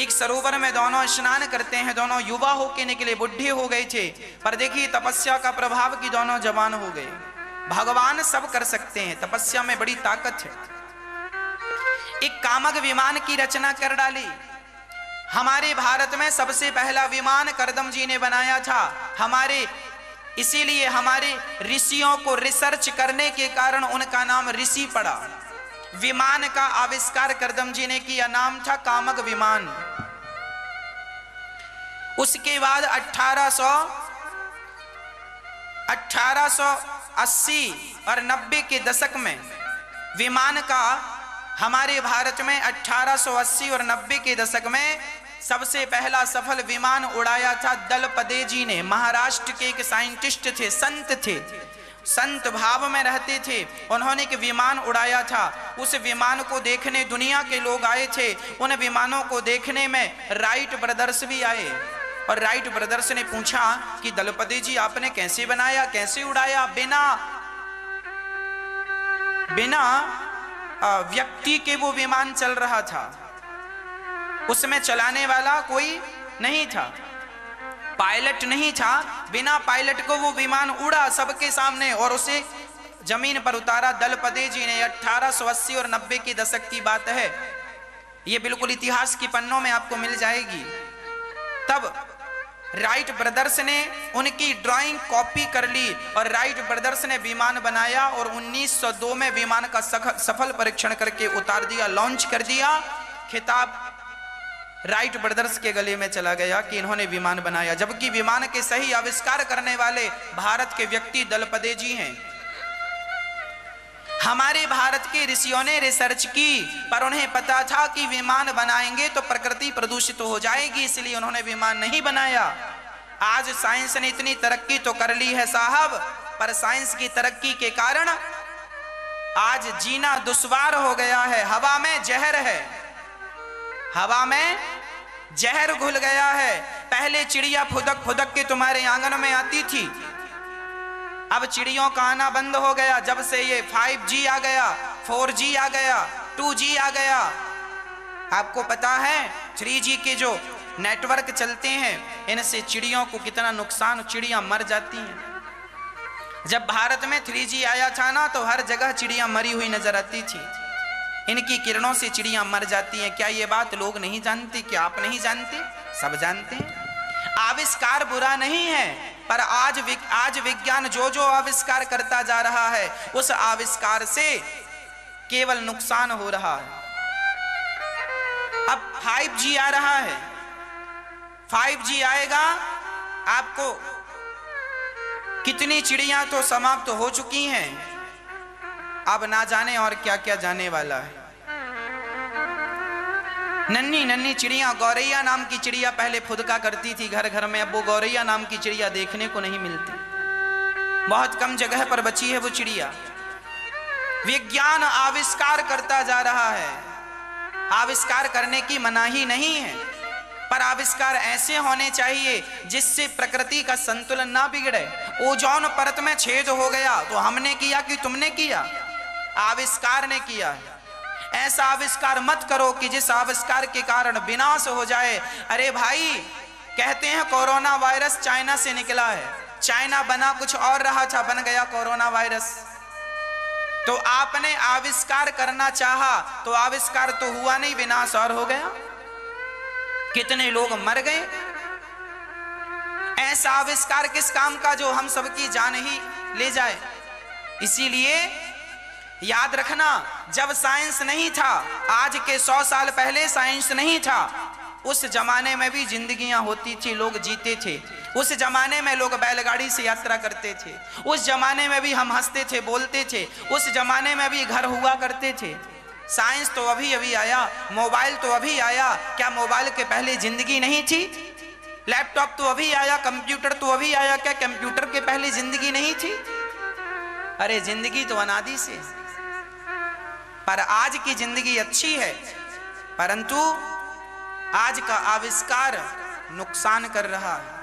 एक सरोवर में दोनों स्नान करते हैं, दोनों युवा होके निकले, बुढ़े हो गए थे, पर देखिए तपस्या का प्रभाव कि दोनों जवान हो गए। भगवान सब कर सकते हैं, तपस्या में बड़ी ताकत है। एक कामक विमान की रचना कर डाली। हमारे भारत में सबसे पहला विमान करदम जी ने बनाया था। इसीलिए हमारे ऋषियों को रिसर्च करने के कारण उनका नाम ऋषि पड़ा। विमान का आविष्कार करदम जी ने किया, नाम था कामक विमान। उसके बाद 1880 और 90 के दशक में विमान का हमारे भारत में 1880 और 90 के दशक में सबसे पहला सफल विमान उड़ाया था दलपदे जी ने। महाराष्ट्र के एक साइंटिस्ट थे, संत थे, संत भाव में रहते थे। उन्होंने एक विमान उड़ाया था। उस विमान को देखने दुनिया के लोग आए थे। उन विमानों को देखने में राइट ब्रदर्स भी आए, और राइट ब्रदर्स ने पूछा कि दलपदे जी आपने कैसे बनाया, कैसे उड़ाया? बिना व्यक्ति के वो विमान चल रहा था, उसमें चलाने वाला कोई नहीं था, पायलट नहीं था। बिना पायलट को वो विमान उड़ा सबके सामने और उसे जमीन पर उतारा दलपदे जी ने। 1880 और 90 के दशक की बात है, ये बिल्कुल इतिहास की पन्नों में आपको मिल जाएगी। तब राइट ब्रदर्स ने उनकी ड्राइंग कॉपी कर ली और राइट ब्रदर्स ने विमान बनाया और 1902 में विमान का सफल परीक्षण करके उतार दिया, लॉन्च कर दिया। खिताब राइट ब्रदर्स के गले में चला गया कि इन्होंने विमान बनाया, जबकि विमान के सही आविष्कार करने वाले भारत के व्यक्ति दलपदे जी हैं। हमारे भारत के ऋषियों ने रिसर्च की, पर उन्हें पता था कि विमान बनाएंगे तो प्रकृति प्रदूषित हो जाएगी, इसलिए उन्होंने विमान नहीं बनाया। आज साइंस ने इतनी तरक्की तो कर ली है साहब, पर साइंस की तरक्की के कारण आज जीना दुश्वार हो गया है। हवा में जहर है, हवा में जहर घुल गया है। पहले चिड़िया फुदक फुदक के तुम्हारे आंगन में आती थी, अब चिड़ियों का आना बंद हो गया। जब से ये 5G आ गया, 4G आ गया, 2G आ गया, आपको पता है 3G के जो नेटवर्क चलते हैं इनसे चिड़ियों को कितना नुकसान, चिड़ियां मर जाती हैं। जब भारत में 3G आया था ना, तो हर जगह चिड़ियां मरी हुई नजर आती थी। इनकी किरणों से चिड़ियां मर जाती हैं। क्या ये बात लोग नहीं जानते? क्या आप नहीं जानते? सब जानते हैं। आविष्कार बुरा नहीं है, पर आज विज्ञान जो जो आविष्कार करता जा रहा है उस आविष्कार से केवल नुकसान हो रहा है। अब 5G आ रहा है, 5G आएगा, आपको कितनी चिड़ियां तो समाप्त हो चुकी हैं, अब ना जाने और क्या क्या जाने वाला है। नन्ही नन्ही चिड़िया, गौरैया नाम की चिड़िया पहले फुदका करती थी घर घर में, अब वो गौरैया नाम की चिड़िया देखने को नहीं मिलती, बहुत कम जगह पर बची है वो चिड़िया। विज्ञान आविष्कार करता जा रहा है, आविष्कार करने की मनाही नहीं है, पर आविष्कार ऐसे होने चाहिए जिससे प्रकृति का संतुलन ना बिगड़े। ओजोन परत में छेद हो गया तो हमने किया कि तुमने किया? आविष्कार ने किया है। ऐसा आविष्कार मत करो कि जिस आविष्कार के कारण विनाश हो जाए। अरे भाई, कहते हैं कोरोना वायरस चाइना से निकला है, चाइना बना कुछ और रहा था, बन गया कोरोना वायरस। तो आपने आविष्कार करना चाहा तो आविष्कार तो हुआ नहीं, विनाश और हो गया, कितने लोग मर गए। ऐसा आविष्कार किस काम का जो हम सबकी जान ही ले जाए। इसीलिए याद रखना, जब साइंस नहीं था, आज के 100 साल पहले साइंस नहीं था, उस जमाने में भी जिंदगियां होती थी, लोग जीते थे। उस जमाने में लोग बैलगाड़ी से यात्रा करते थे, उस जमाने में भी हम हंसते थे, बोलते थे, उस जमाने में भी घर हुआ करते थे। साइंस तो अभी अभी आया, मोबाइल तो अभी आया, क्या मोबाइल के पहले जिंदगी नहीं थी? लैपटॉप तो अभी आया, कंप्यूटर तो अभी आया, क्या कंप्यूटर के पहले जिंदगी नहीं थी? अरे जिंदगी तो अनादि से, पर आज की जिंदगी अच्छी है, परंतु आज का आविष्कार नुकसान कर रहा है।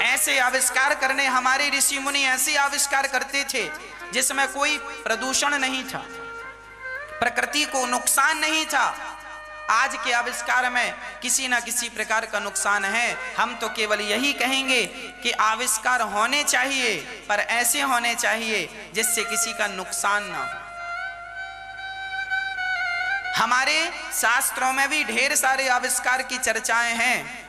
ऐसे आविष्कार करने, हमारे ऋषि मुनि ऐसे आविष्कार करते थे जिसमें कोई प्रदूषण नहीं था, प्रकृति को नुकसान नहीं था। आज के आविष्कार में किसी ना किसी प्रकार का नुकसान है। हम तो केवल यही कहेंगे कि आविष्कार होने चाहिए, पर ऐसे होने चाहिए जिससे किसी का नुकसान ना हो। हमारे शास्त्रों में भी ढेर सारे आविष्कार की चर्चाएं हैं।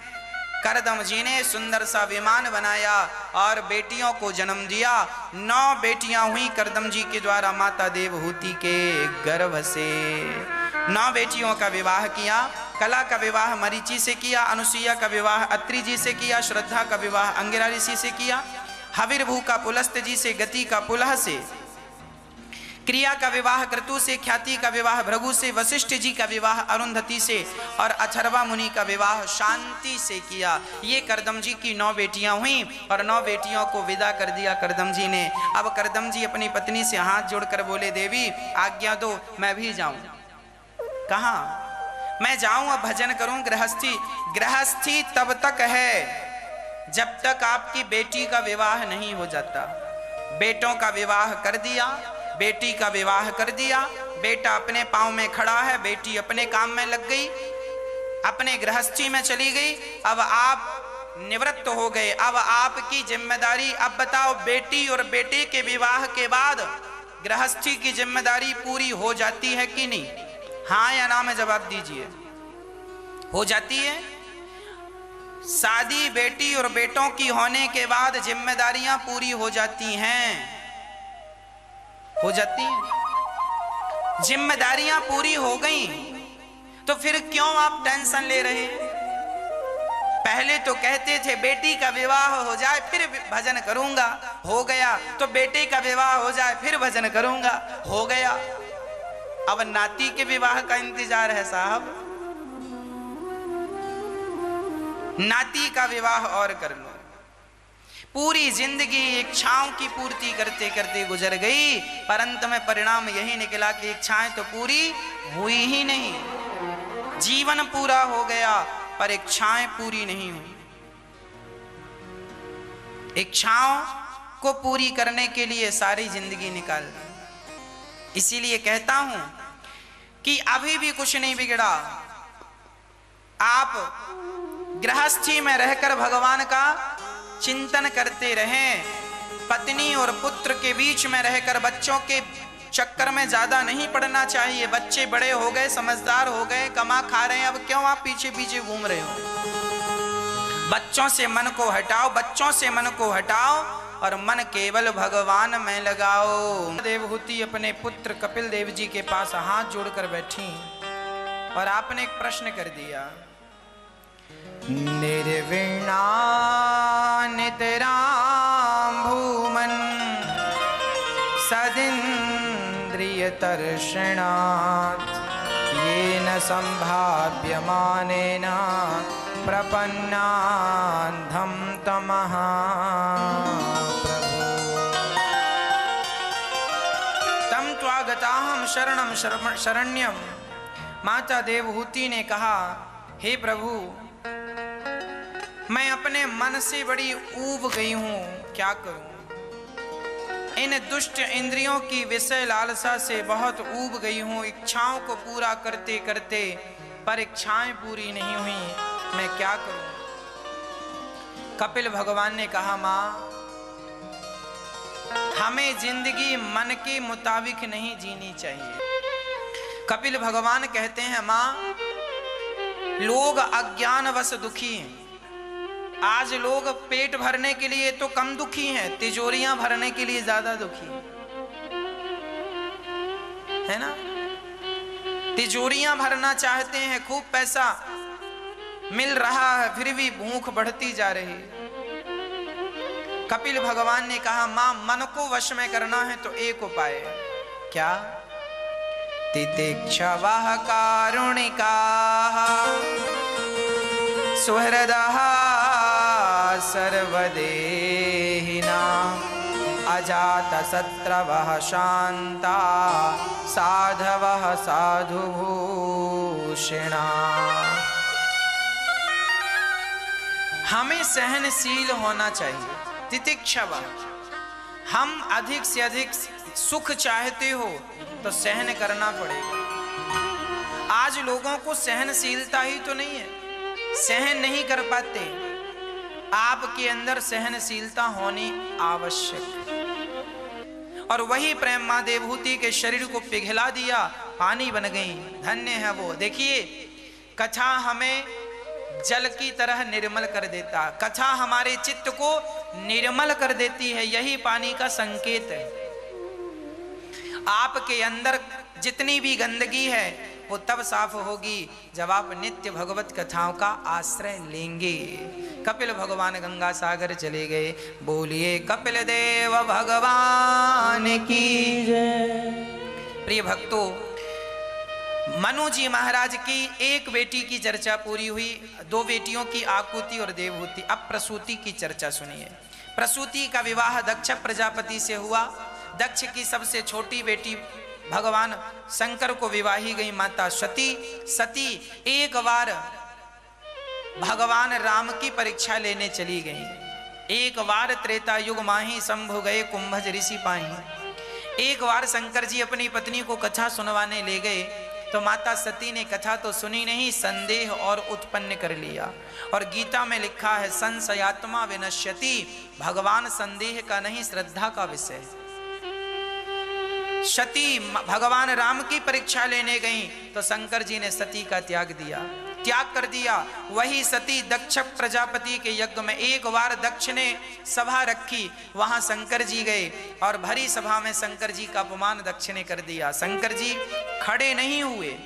करदम जी ने सुंदर सा विमान बनाया और बेटियों को जन्म दिया। 9 बेटियां हुई करदम जी के द्वारा माता देवहूति के गर्भ से। 9 बेटियों का विवाह किया। कला का विवाह मरीचि से किया, अनुसुईया का विवाह अत्रि जी से किया, श्रद्धा का विवाह अंगिरा ऋषि से किया, हविर्भू का पुलस्त जी से, गति का पुलह से, क्रिया का विवाह क्रतु से, ख्याति का विवाह भृगु से, वशिष्ठ जी का विवाह अरुंधति से और अथर्वा मुनि का विवाह शांति से किया। ये करदम जी की 9 बेटियां हुई और 9 बेटियों को विदा कर दिया करदम जी ने। अब करदम जी अपनी पत्नी से हाथ जोड़कर बोले, देवी आज्ञा दो, मैं भी जाऊं। कहाँ? मैं जाऊं, अब भजन करूं। गृहस्थी, गृहस्थी तब तक है जब तक आपकी बेटी का विवाह नहीं हो जाता। बेटों का विवाह कर दिया, बेटी का विवाह कर दिया, बेटा अपने पांव में खड़ा है, बेटी अपने काम में लग गई, अपने गृहस्थी में चली गई। अब आप निवृत्त हो गए, अब आपकी जिम्मेदारी। अब बताओ, बेटी और बेटे के विवाह के बाद गृहस्थी की जिम्मेदारी पूरी हो जाती है कि नहीं? हाँ या ना में जवाब दीजिए। हो जाती है। शादी बेटी और बेटों की होने के बाद जिम्मेदारियां पूरी हो जाती हैं, हो जाती हैं। जिम्मेदारियां पूरी हो गई तो फिर क्यों आप टेंशन ले रहे हैं? पहले तो कहते थे बेटी का विवाह हो जाए फिर भजन करूंगा, हो गया। तो बेटे का विवाह हो जाए फिर भजन करूंगा, हो गया। अब नाती के विवाह का इंतजार है साहब, नाती का विवाह और कर लो। पूरी जिंदगी इच्छाओं की पूर्ति करते करते गुजर गई, पर अंत में परिणाम यही निकला कि इच्छाएं तो पूरी हुई ही नहीं। जीवन पूरा हो गया पर इच्छाएं पूरी नहीं हुई। इच्छाओं को पूरी करने के लिए सारी जिंदगी निकाल दी। इसीलिए कहता हूं कि अभी भी कुछ नहीं बिगड़ा। आप गृहस्थी में रहकर भगवान का चिंतन करते रहें। पत्नी और पुत्र के बीच में रहकर बच्चों के चक्कर में ज्यादा नहीं पड़ना चाहिए। बच्चे बड़े हो गए, समझदार हो गए, कमा खा रहे हैं, अब क्यों आप पीछे पीछे घूम रहे हो? बच्चों से मन को हटाओ, बच्चों से मन को हटाओ और मन केवल भगवान में लगाओ। देवहूति अपने पुत्र कपिल देव जी के पास हाथ जोड़कर बैठी और आपने एक प्रश्न कर दिया, निर्विणा नितरां भूमन् सदिन्द्रिय तर्षणात् येन संभाव्यमानेन प्रपन्नान्धं तमः प्रभु तम त्वागताहं शरणं शरण्यं। माता देवहूति ने कहा, हे प्रभु, मैं अपने मन से बड़ी ऊब गई हूं, क्या करूं? इन दुष्ट इंद्रियों की विषय लालसा से बहुत ऊब गई हूं। इच्छाओं को पूरा करते करते पर इच्छाएं पूरी नहीं हुई, मैं क्या करूं? कपिल भगवान ने कहा, मां, हमें जिंदगी मन के मुताबिक नहीं जीनी चाहिए। कपिल भगवान कहते हैं, मां, लोग अज्ञानवश दुखी हैं। आज लोग पेट भरने के लिए तो कम दुखी हैं, तिजोरियां भरने के लिए ज्यादा दुखी है ना। तिजोरियां भरना चाहते हैं, खूब पैसा मिल रहा है, फिर भी भूख बढ़ती जा रही। कपिल भगवान ने कहा, मां, मन को वश में करना है तो एक उपाय है। क्या? तितिक्षवः कारुणिकाः सुहृदः सर्वदेहिनां अजातशत्रवः शान्ता साधवः साधुभूषिणा। हमें सहनशील होना चाहिए। तितिक्षव, हम अधिक से अधिक सुख चाहते हो तो सहन करना पड़ेगा। आज लोगों को सहनशीलता ही तो नहीं है, सहन नहीं कर पाते। आपके अंदर सहनशीलता होनी आवश्यक है। और वही प्रेम मां देवहूति के शरीर को पिघला दिया, पानी बन गई। धन्य है वो। देखिए, कथा हमें जल की तरह निर्मल कर देता, कथा हमारे चित्त को निर्मल कर देती है। यही पानी का संकेत है। आपके अंदर जितनी भी गंदगी है वो तब साफ होगी जब आप नित्य भगवत कथाओं का आश्रय लेंगे। कपिल भगवान गंगा सागर चले गए। बोलिए कपिल देव भगवान की जय। प्रिय भक्तों, मनु जी महाराज की एक बेटी की चर्चा पूरी हुई, दो बेटियों की आकुति और देवहूति। अब प्रसूति की चर्चा सुनिए। प्रसूति का विवाह दक्ष प्रजापति से हुआ। दक्ष की सबसे छोटी बेटी भगवान शंकर को विवाही गई माता सती। सती एक बार भगवान राम की परीक्षा लेने चली गई। एक बार त्रेता युग माही शंभु गए कुंभज ऋषि पाही। एक बार शंकर जी अपनी पत्नी को कथा सुनवाने ले गए तो माता सती ने कथा तो सुनी नहीं, संदेह और उत्पन्न कर लिया। और गीता में लिखा है, संशयात्मा विनश्यति। भगवान संदेह का नहीं, श्रद्धा का विषय। सती भगवान राम की परीक्षा लेने गई तो शंकर जी ने सती का त्याग कर दिया। वही सती दक्ष प्रजापति के यज्ञ में एक बार दक्ष ने सभा रखी, वहां शंकर जी गए और भरी सभा में शंकर जी का अपमान दक्ष ने कर दिया। शंकर जी खड़े नहीं हुए,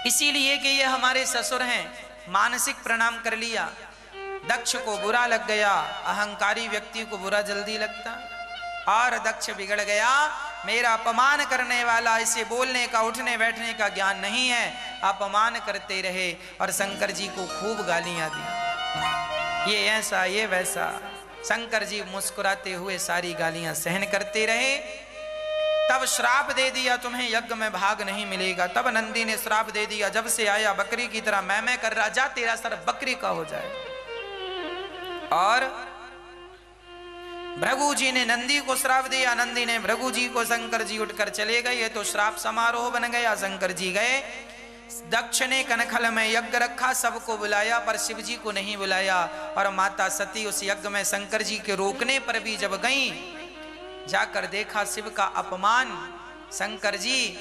इसीलिए कि ये हमारे ससुर हैं, मानसिक प्रणाम कर लिया। दक्ष को बुरा लग गया, अहंकारी व्यक्ति को बुरा जल्दी लगता, और दक्ष बिगड़ गया। मेरा अपमान करने वाला, इसे बोलने का उठने बैठने का ज्ञान नहीं है, अपमान करते रहे और शंकर जी को खूब गालियां दी, ये ऐसा ये वैसा। शंकर जी मुस्कुराते हुए सारी गालियां सहन करते रहे। तब श्राप दे दिया, तुम्हें यज्ञ में भाग नहीं मिलेगा। तब नंदी ने श्राप दे दिया, जब से आया बकरी की तरह मैं कर रहा, जा तेरा सर बकरी का हो जाए। और भृगु जी ने नंदी को श्राप दिया, नंदी ने भृगु जी को, शंकर जी उठकर चले गए। ये तो श्राप समारोह बन गया। शंकर जी गए, दक्ष ने कनखल में यज्ञ रखा, सबको बुलाया पर शिव जी को नहीं बुलाया। और माता सती उस यज्ञ में शंकर जी के रोकने पर भी जब गई, जाकर देखा शिव का अपमान, शंकर जी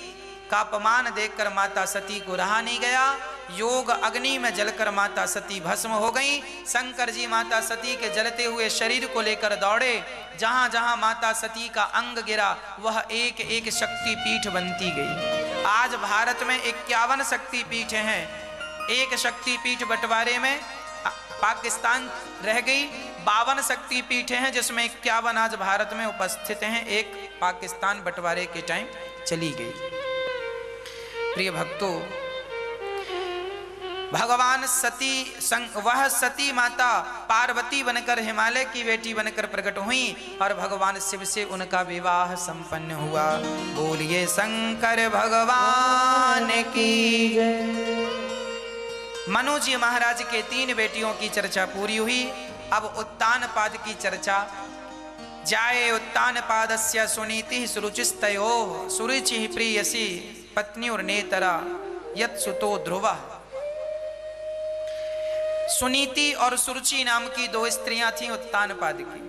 का अपमान देखकर माता सती को रहा नहीं गया। योग अग्नि में जलकर माता सती भस्म हो गई। शंकर जी माता सती के जलते हुए शरीर को लेकर दौड़े। जहां जहां माता सती का अंग गिरा वह एक एक शक्ति पीठ बनती गई। आज भारत में 51 शक्ति पीठ हैं। एक शक्ति पीठ बंटवारे में पाकिस्तान रह गई। 52 शक्ति पीठ हैं, जिसमें 51 आज भारत में उपस्थित हैं। एक पाकिस्तान बंटवारे के टाइम चली गई। प्रिय भक्तों, भगवान सती वह सती माता पार्वती बनकर हिमालय की बेटी बनकर प्रकट हुई और भगवान शिव से उनका विवाह संपन्न हुआ। बोलिए शंकर भगवान की। मनु जी महाराज के 3 बेटियों की चर्चा पूरी हुई। अब उत्तानपाद की चर्चा। जाये उत्तानपादस्य सुनीति सुरुचिस्तयोः सुरुचि प्रियसी पत्न्युर्नेतरा यत्सुतो ध्रुवः। सुनीति और सुरुचि नाम की 2 स्त्रियां थीं उत्तानपाद की।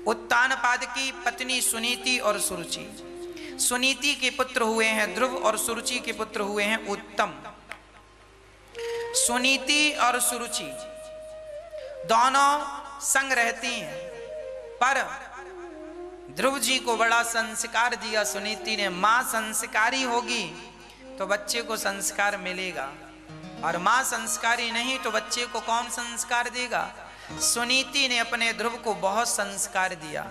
उत्तानपाद की पत्नी सुनीति और सुरुचि। सुनीति के पुत्र हुए हैं ध्रुव और सुरुचि के पुत्र हुए हैं उत्तम। सुनीति और सुरुचि दोनों संग रहती हैं, पर ध्रुव जी को बड़ा संस्कार दिया सुनीति ने। मां संस्कारी होगी तो बच्चे को संस्कार मिलेगा, और मां संस्कारी नहीं तो बच्चे को कौन संस्कार देगा। सुनीति ने अपने ध्रुव को बहुत संस्कार दिया।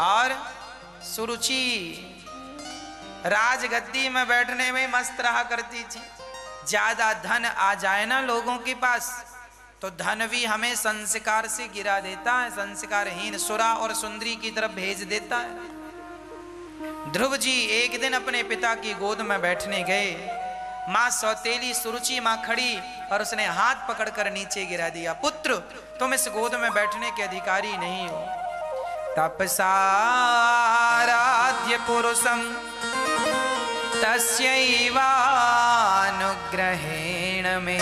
और सुरुचि राजगद्दी में बैठने में मस्त रहा करती थी। ज्यादा धन आ जाए ना लोगों के पास तो धन भी हमें संस्कार से गिरा देता है, संस्कारहीन सुरा और सुंदरी की तरफ भेज देता है। ध्रुव जी एक दिन अपने पिता की गोद में बैठने गए। मां सौतेली सुरुचि मां खड़ी और उसने हाथ पकड़कर नीचे गिरा दिया। पुत्र, तुम इस गोद में बैठने के अधिकारी नहीं हो। तपसा आराध्य पुरुषम तस्यैवानुग्रहेण में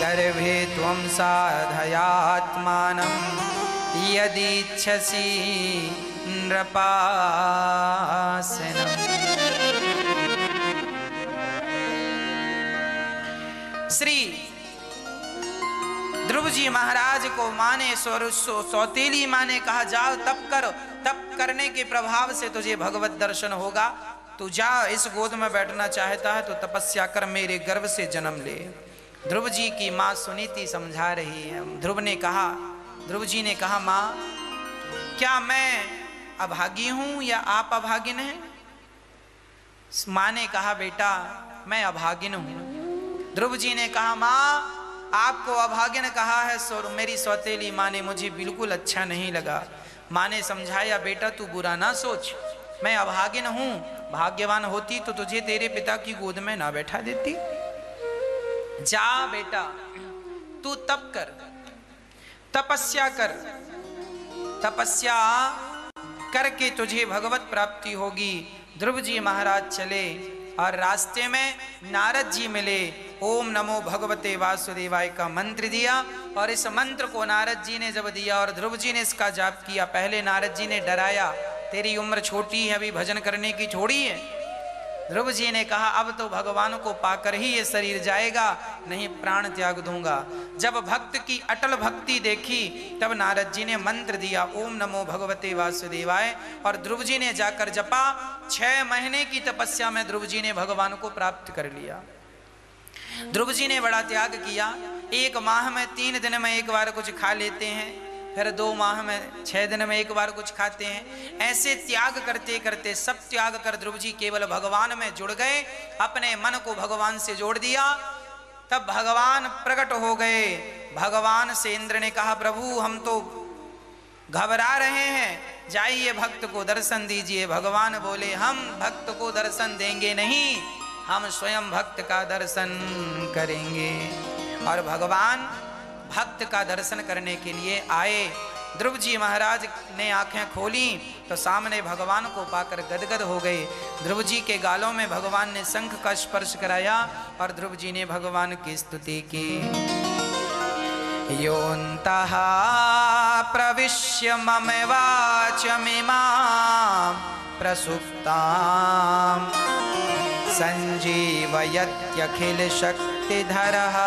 गर्भे त्वं साधयात्मानं यदीच्छसि नृपासनम्। श्री ध्रुव जी महाराज को मां ने सौतेली मां ने कहा, जाओ तप करो, तप करने के प्रभाव से तुझे भगवत दर्शन होगा। तू जा, इस गोद में बैठना चाहता है तो तपस्या कर, मेरे गर्भ से जन्म ले। ध्रुव जी की मां सुनीति समझा रही है। ध्रुव जी ने कहा, मां क्या मैं अभागी हूं या आप अभागिन हैं? मां ने कहा, बेटा मैं अभागिन हूं। ध्रुव जी ने कहा, मां आपको अभागिन कहा है मेरी सौतेली मां ने, मुझे बिल्कुल अच्छा नहीं लगा। मां ने समझाया, बेटा तू बुरा ना सोच, मैं अभागिन हूं। भाग्यवान होती तो तुझे तेरे पिता की गोद में ना बैठा देती। जा बेटा, तू तप कर, तपस्या कर, तपस्या करके तुझे भगवत प्राप्ति होगी। ध्रुव जी महाराज चले और रास्ते में नारद जी मिले। ओम नमो भगवते वासुदेवाय का मंत्र दिया, और इस मंत्र को नारद जी ने जब दिया और ध्रुव जी ने इसका जाप किया, पहले नारद जी ने डराया, तेरी उम्र छोटी है, अभी भजन करने की छोड़ी है। ध्रुव जी ने कहा अब तो भगवान को पाकर ही ये शरीर जाएगा, नहीं प्राण त्याग दूंगा। जब भक्त की अटल भक्ति देखी तब नारद जी ने मंत्र दिया, ओम नमो भगवते वासुदेवाय, और ध्रुव जी ने जाकर जपा। 6 महीने की तपस्या में ध्रुव जी ने भगवान को प्राप्त कर लिया। ध्रुव जी ने बड़ा त्याग किया। 1 माह में 3 दिन में एक बार कुछ खा लेते हैं, फिर 2 माह में 6 दिन में एक बार कुछ खाते हैं। ऐसे त्याग करते करते सब त्याग कर ध्रुव जी केवल भगवान में जुड़ गए, अपने मन को भगवान से जोड़ दिया। तब भगवान प्रकट हो गए। भगवान से इंद्र ने कहा, प्रभु हम तो घबरा रहे हैं, जाइए भक्त को दर्शन दीजिए। भगवान बोले, हम भक्त को दर्शन देंगे नहीं, हम स्वयं भक्त का दर्शन करेंगे। और भगवान भक्त का दर्शन करने के लिए आए। ध्रुव जी महाराज ने आंखें खोली तो सामने भगवान को पाकर गदगद हो गए। ध्रुव जी के गालों में भगवान ने शंख का स्पर्श कराया और ध्रुव जी ने भगवान की स्तुति की। योऽन्तः प्रविश्य मम वाचमिमां प्रसुप्तां संजीवयत्यखिल शक्तिधरः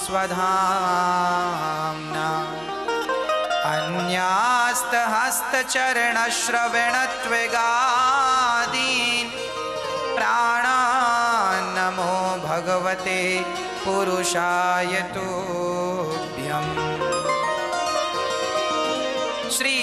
स्वधाम्ना। अन्यास्तहस्तचरणश्रवणत्वगादीन् प्राणान् नमो भगवते पुरुषाय तुभ्यम्। श्री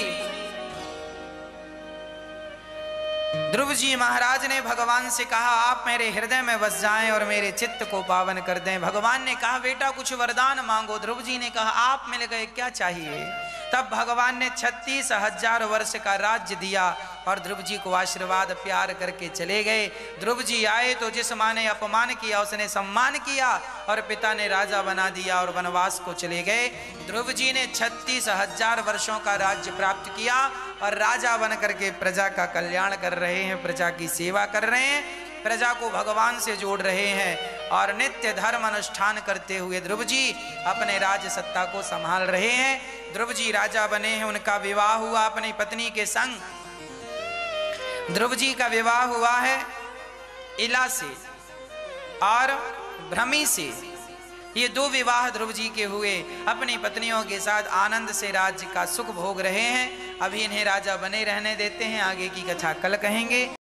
ध्रुव जी महाराज ने भगवान से कहा, आप मेरे हृदय में बस जाएं और मेरे चित्त को पावन कर दें। भगवान ने कहा, बेटा कुछ वरदान मांगो। ध्रुव जी ने कहा, आप मिल गए, क्या चाहिए? तब भगवान ने 36,000 वर्ष का राज्य दिया और ध्रुव जी को आशीर्वाद प्यार करके चले गए। ध्रुव जी आए तो जिस माँ ने अपमान किया उसने सम्मान किया और पिता ने राजा बना दिया और वनवास को चले गए। ध्रुव जी ने 36,000 वर्षों का राज्य प्राप्त किया और राजा बन करके प्रजा का कल्याण कर रहे हैं, प्रजा की सेवा कर रहे हैं, प्रजा को भगवान से जोड़ रहे हैं और नित्य धर्म अनुष्ठान करते हुए ध्रुव जी अपने राज सत्ता को संभाल रहे हैं। ध्रुव जी राजा बने हैं, उनका विवाह हुआ अपनी पत्नी के संग। ध्रुव जी का विवाह हुआ है इला से और भ्रमी से। ये 2 विवाह ध्रुव जी के हुए। अपनी पत्नियों के साथ आनंद से राज्य का सुख भोग रहे हैं। अभी इन्हें राजा बने रहने देते हैं, आगे की कथा कल कहेंगे।